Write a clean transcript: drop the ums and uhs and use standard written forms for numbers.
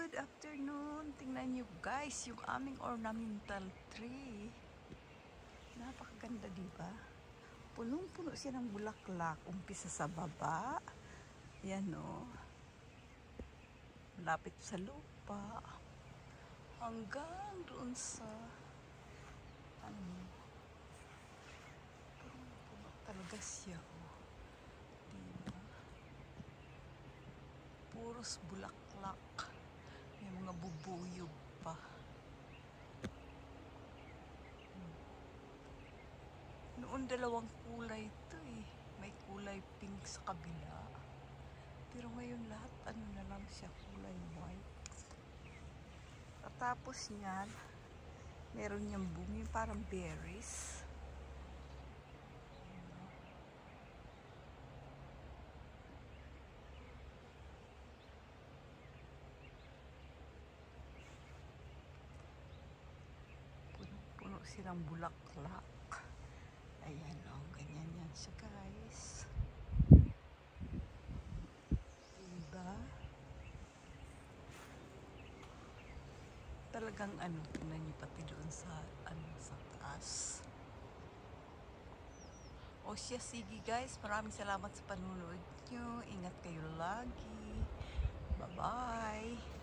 Good afternoon. Tingnan nyo guys, yung aming ornamental tree. Napakaganda, diba? Punong-puno siya ng bulaklak. Umpisa sa baba. Yan o. Lapit sa lupa. Hanggang doon sa punong-puno talaga siya o. Diba? Puros bulaklak. May mga bubuyog pa. Noon dalawang kulay ito eh. May kulay pink sa kabila. Pero ngayon lahat ano na lang siya, kulay white. Tapos yan, meron niyang bunga parang berries. Puno silang bulaklak. Ayan o, ganyan yan siya guys. Diba? Talagang ano, tingnan niyo pati doon sa, sa taas. O siya, sige guys, maraming salamat sa panunood nyo. Ingat kayo lagi. Bye-bye.